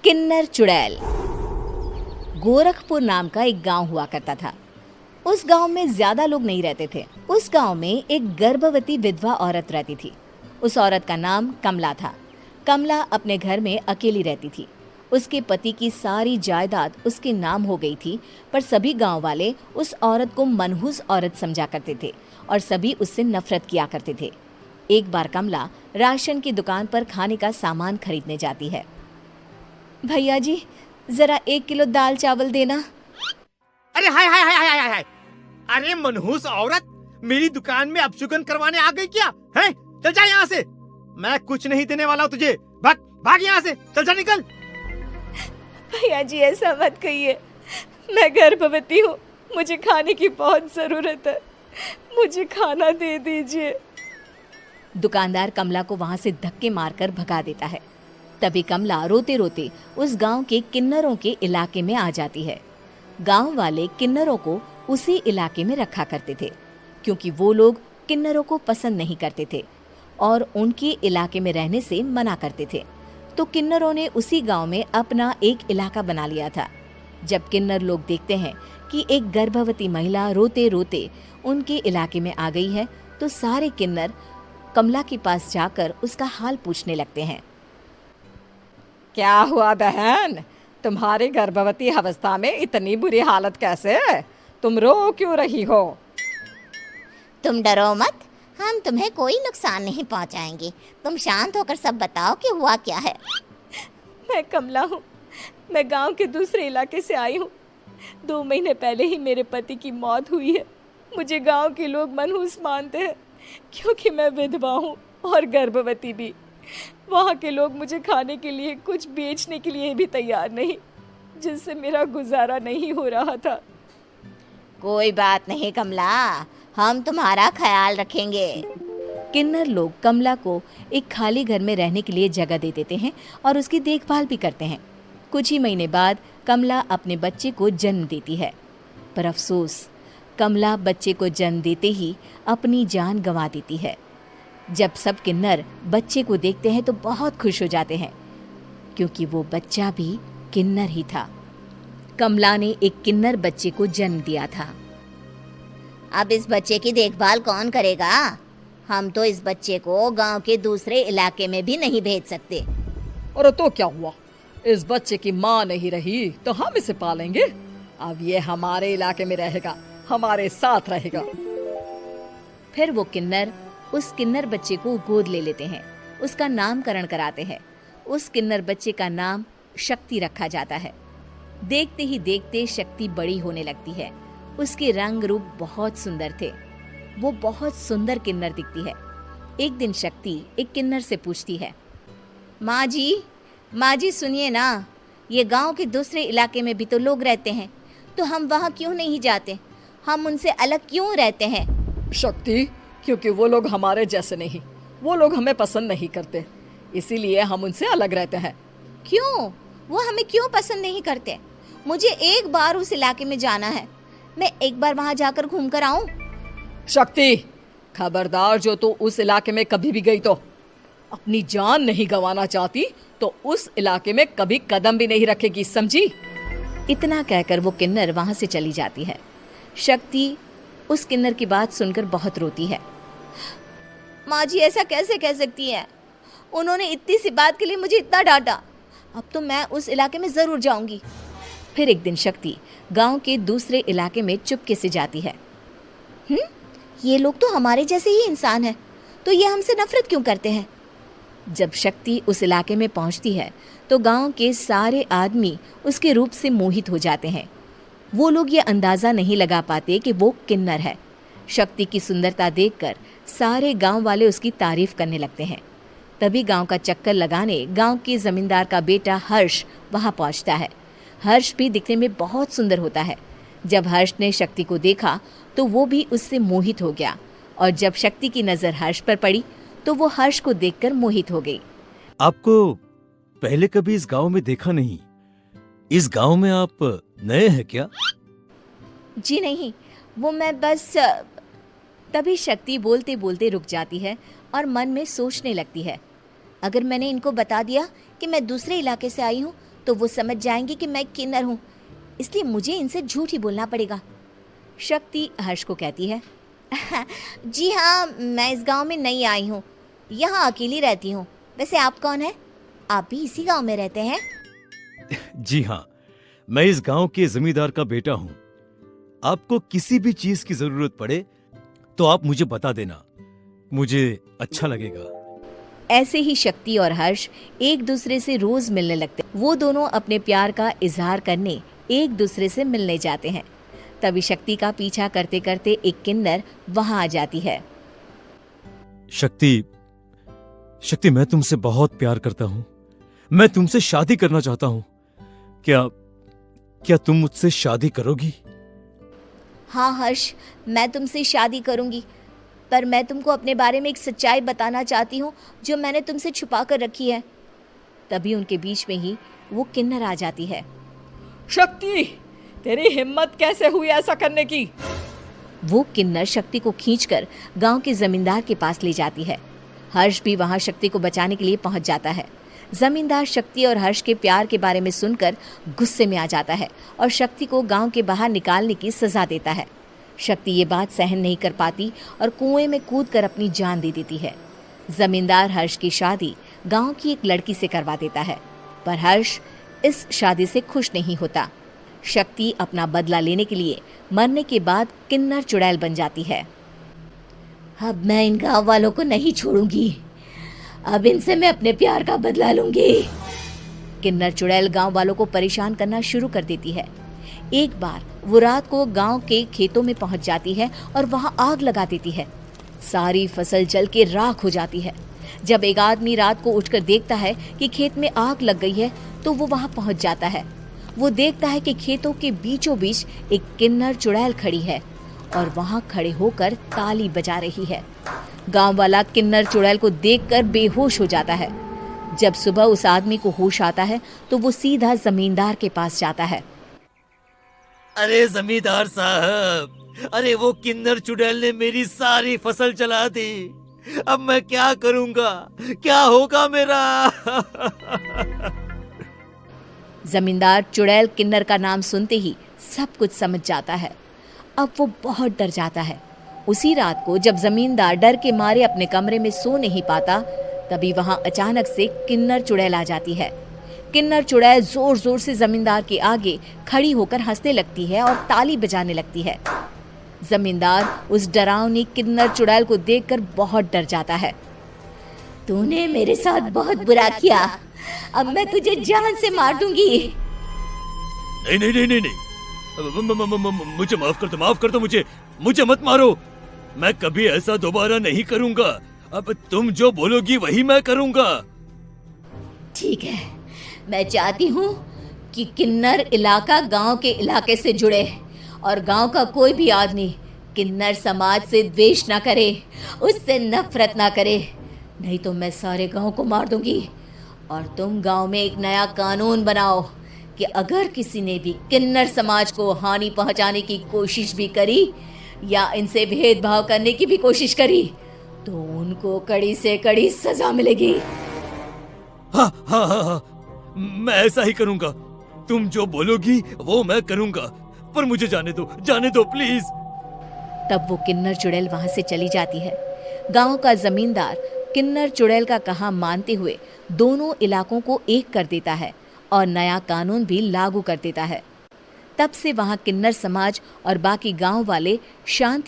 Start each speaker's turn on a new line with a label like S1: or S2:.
S1: किन्नर चुड़ैल। गोरखपुर नाम का एक गांव हुआ करता था। उस गांव में ज्यादा लोग नहीं रहते थे। उस गांव में एक गर्भवती विधवा औरत रहती थी। उस औरत का नाम कमला था। कमला अपने घर में अकेली रहती थी। उसके पति की सारी जायदाद उसके नाम हो गई थी, पर सभी गांव वाले उस औरत को मनहूस औरत समझा करते थे और सभी उससे नफरत किया करते थे। एक बार कमला राशन की दुकान पर खाने का सामान खरीदने जाती है। भैया जी, जरा 1 किलो दाल चावल देना।
S2: अरे हाय हाय हाय हाय हाय! अरे मनहूस औरत, मेरी दुकान में अपशुगन करवाने आ गई क्या? हैं? चल जा यहाँ से, मैं कुछ नहीं देने वाला हूँ तुझे। भाग भाग यहाँ से, चल जा, निकल।
S1: भैया जी, ऐसा मत कहिए, मैं गर्भवती हूँ, मुझे खाने की बहुत जरूरत है, मुझे खाना दे दीजिए। दुकानदार कमला को वहां से धक्के मारकर भगा देता है। तभी कमला रोते रोते उस गांव के किन्नरों के इलाके में आ जाती है। गांव वाले किन्नरों को उसी इलाके में रखा करते थे, क्योंकि वो लोग किन्नरों को पसंद नहीं करते थे और उनके इलाके में रहने से मना करते थे। तो किन्नरों ने उसी गांव में अपना एक इलाका बना लिया था। जब किन्नर लोग देखते हैं कि एक गर्भवती महिला रोते रोते उनके इलाके में आ गई है, तो सारे किन्नर कमला के पास जाकर उसका हाल पूछने लगते हैं।
S3: क्या हुआ बहन, तुम्हारी गर्भवती अवस्था में इतनी बुरी हालत कैसे? तुम रो क्यों रही हो?
S4: तुम डरो मत, हम तुम्हें कोई नुकसान नहीं पहुंचाएंगे। तुम शांत होकर सब बताओ कि हुआ क्या है।
S1: मैं कमला हूँ, मैं गांव के दूसरे इलाके से आई हूँ। 2 महीने पहले ही मेरे पति की मौत हुई है। मुझे गांव के लोग मनहूस मानते हैं, क्योंकि मैं विधवा हूँ और गर्भवती भी। वहाँ के लोग मुझे खाने के लिए कुछ बेचने के लिए भी तैयार नहीं, जिससे मेरा गुजारा नहीं हो रहा था।
S4: कोई बात नहीं कमला, हम तुम्हारा ख्याल रखेंगे।
S1: किन्नर लोग कमला को एक खाली घर में रहने के लिए जगह दे देते हैं और उसकी देखभाल भी करते हैं। कुछ ही महीने बाद कमला अपने बच्चे को जन्म देती है, पर अफसोस, कमला बच्चे को जन्म देते ही अपनी जान गंवा देती है। जब सब किन्नर बच्चे को देखते हैं तो बहुत खुश हो जाते हैं, क्योंकि वो बच्चा भी किन्नर ही था। कमला ने एक किन्नर बच्चे को जन्म दिया था।
S4: अब इस बच्चे की देखभाल कौन करेगा? हम तो इस बच्चे को गांव के दूसरे इलाके में भी नहीं भेज सकते।
S3: और तो क्या हुआ, इस बच्चे की माँ नहीं रही तो हम इसे पालेंगे। अब ये हमारे इलाके में रहेगा, हमारे साथ रहेगा।
S1: फिर वो किन्नर उस किन्नर बच्चे को गोद ले लेते हैं, उसका नामकरण कराते हैं। उस किन्नर बच्चे का नाम शक्ति रखा जाता है। देखते ही देखते शक्ति बड़ी होने लगती है। उसके रंग रूप बहुत सुंदर थे। वो बहुत सुंदर किन्नर दिखती है। एक दिन शक्ति एक किन्नर से पूछती है, माँ जी सुनिए ना, ये गांव के दूसरे इलाके में भी तो लोग रहते हैं, तो हम वहाँ क्यों नहीं जाते? हम उनसे अलग क्यों रहते हैं?
S3: शक्ति, क्योंकि वो लोग हमारे जैसे नहीं, वो लोग हमें पसंद नहीं करते, इसीलिए हम उनसे अलग रहते हैं।
S4: क्यों? वो हमें क्यों पसंद नहीं करते? मुझे एक बार उस इलाके में जाना है, मैं एक बार वहाँ जाकर घूम कर आऊं।
S3: शक्ति, खबरदार, जो तू उस इलाके में कभी भी गई तो अपनी जान नहीं गंवाना चाहती तो उस इलाके में कभी कदम भी नहीं रखेगी, समझी?
S1: इतना कहकर वो किन्नर वहाँ से चली जाती है। शक्ति उस किन्नर की बात सुनकर बहुत रोती है। माँ जी, ऐसा कैसे कह सकती हैं? उन्होंने इतनी सी बात के लिए मुझे इतना डांटा। अब तो मैं उस इलाके में ज़रूर जाऊंगी। फिर एक दिन शक्ति गांव के दूसरे इलाके में चुपके से जाती है।
S4: ये लोग तो हमारे जैसे ही इंसान हैं, तो ये हमसे नफरत क्यों करते हैं?
S1: जब शक्ति उस इलाके में पहुंचती है तो गांव के सारे आदमी उसके रूप से मोहित हो जाते हैं। वो लोग ये अंदाज़ा नहीं लगा पाते कि वो किन्नर है। शक्ति की सुंदरता देखकर सारे गांव वाले उसकी तारीफ करने लगते हैं। तभी गांव का चक्कर लगाने गांव के जमींदार का बेटा हर्ष वहां पहुंचता है। हर्ष भी दिखने में बहुत सुंदर होता है। जब हर्ष ने शक्ति को देखा तो वो भी उससे मोहित हो गया, और जब शक्ति की नज़र हर्ष पर पड़ी तो वो हर्ष को देखकर मोहित हो गई।
S5: आपको पहले कभी इस गांव में देखा नहीं। इस गांव में आप नए हैं क्या?
S1: जी नहीं, वो मैं बस। तभी शक्ति बोलते बोलते रुक जाती है और मन में सोचने लगती है,
S4: अगर मैंने इनको बता दिया कि मैं दूसरे इलाके से आई हूँ तो वो समझ जाएंगे कि मैं किन्नर हूँ, इसलिए मुझे इनसे झूठ ही बोलना पड़ेगा।
S1: शक्ति हर्ष को कहती है,
S4: जी हाँ, मैं इस गांव में नई आई हूँ, यहाँ अकेली रहती हूँ। वैसे आप कौन है? आप भी इसी गांव में रहते हैं?
S5: जी हाँ, मैं इस गांव के जमींदार का बेटा हूँ। आपको किसी भी चीज की जरूरत पड़े तो आप मुझे बता देना, मुझे अच्छा लगेगा।
S1: ऐसे ही शक्ति और हर्ष एक दूसरे से रोज मिलने लगते। वो दोनों अपने प्यार का इजहार करने एक दूसरे से मिलने जाते हैं। तभी शक्ति का पीछा करते करते एक किन्नर वहां आ जाती है।
S5: शक्ति, मैं तुमसे बहुत प्यार करता हूँ। मैं तुमसे शादी करना चाहता हूँ। क्या तुम मुझसे शादी करोगी?
S4: हाँ हर्ष, मैं तुमसे शादी करूंगी, पर मैं तुमको अपने बारे में एक सच्चाई बताना चाहती हूँ जो मैंने तुमसे छुपा कर रखी है।
S1: तभी उनके बीच में ही वो किन्नर आ जाती है। शक्ति, तेरी हिम्मत कैसे हुई ऐसा करने की? वो किन्नर शक्ति को खींचकर गांव के जमींदार के पास ले जाती है। हर्ष भी वहां शक्ति को बचाने के लिए पहुंच जाता है। जमींदार शक्ति और हर्ष के प्यार के बारे में सुनकर गुस्से में आ जाता है और शक्ति को गांव के बाहर निकालने की सजा देता है। शक्ति ये बात सहन नहीं कर पाती और कुएं में कूदकर अपनी जान दे देती है। जमींदार हर्ष की शादी गांव की एक लड़की से करवा देता है, पर हर्ष इस शादी से खुश नहीं होता। शक्ति अपना बदला लेने के लिए मरने के बाद किन्नर चुड़ैल बन जाती है।
S4: अब मैं इन गाँव वालों को नहीं छोड़ूंगी, अब इनसे मैं अपने प्यार का बदला लूंगी।
S1: किन्नर चुड़ैल गांव वालों को परेशान करना शुरू कर देती है। एक बार वो रात को गांव के खेतों में पहुंच जाती है और वहां आग लगा देती है। सारी फसल जल के राख हो जाती है। जब एक आदमी रात को उठकर देखता है कि खेत में आग लग गई है तो वो वहां पहुंच जाता है। वो देखता है कि खेतों के बीचों बीच एक किन्नर चुड़ैल खड़ी है और वहां खड़े होकर ताली बजा रही है। गांव वाला किन्नर चुड़ैल को देखकर बेहोश हो जाता है। जब सुबह उस आदमी को होश आता है तो वो सीधा जमींदार के पास जाता है।
S5: अरे जमींदार साहब, अरे वो किन्नर चुड़ैल ने मेरी सारी फसल जला दी। अब मैं क्या करूंगा? क्या होगा मेरा?
S1: जमींदार चुड़ैल किन्नर का नाम सुनते ही सब कुछ समझ जाता है। अब वो बहुत डर जाता है। उसी रात को जब जमींदार डर के मारे अपने कमरे में सो नहीं पाता, तभी वहां अचानक से किन्नर चुड़ैल आ जाती है। किन्नर चुड़ैल जोर जोर से जमींदार के आगे खड़ी होकर हंसने लगती है और ताली बजाने लगती है। जमींदार उस डरावनी किन्नर चुड़ैल को देखकर बहुत डर जाता है।
S4: तूने मेरे साथ बहुत बुरा किया, अब मैं तुझे जान से मार दूंगी।
S5: नहीं नहीं नहीं नहीं नहीं, मुझे माफ कर दो, मुझे मत मारो। मैं कभी ऐसा दोबारा नहीं करूंगा। अब तुम जो बोलोगी वही मैं करूंगा।
S4: ठीक है, मैं चाहती हूँ कि किन्नर इलाका गांव के इलाके से जुड़े और गांव का कोई भी आदमी किन्नर समाज से द्वेष ना करे, उससे नफरत ना करे, नहीं तो मैं सारे गांव को मार दूंगी। और तुम गांव में एक नया कानून बनाओ कि अगर किसी ने भी किन्नर समाज को हानि पहुंचाने की कोशिश भी करी या इनसे भेदभाव करने की भी कोशिश करी तो उनको कड़ी से कड़ी सजा मिलेगी।
S5: हाँ हाँ हाँ हाँ, मैं ऐसा ही करूंगा। तुम जो बोलोगी वो मैं करूंगा, पर मुझे जाने दो प्लीज।
S1: तब वो किन्नर चुड़ैल वहां से चली जाती है। गांव का जमींदार किन्नर चुड़ैल का कहा मानते हुए दोनों इलाकों को एक कर देता है और नया कानून भी लागू कर देता है। तब से वहां किन्नर समाज और बाकी गांव वाले शांति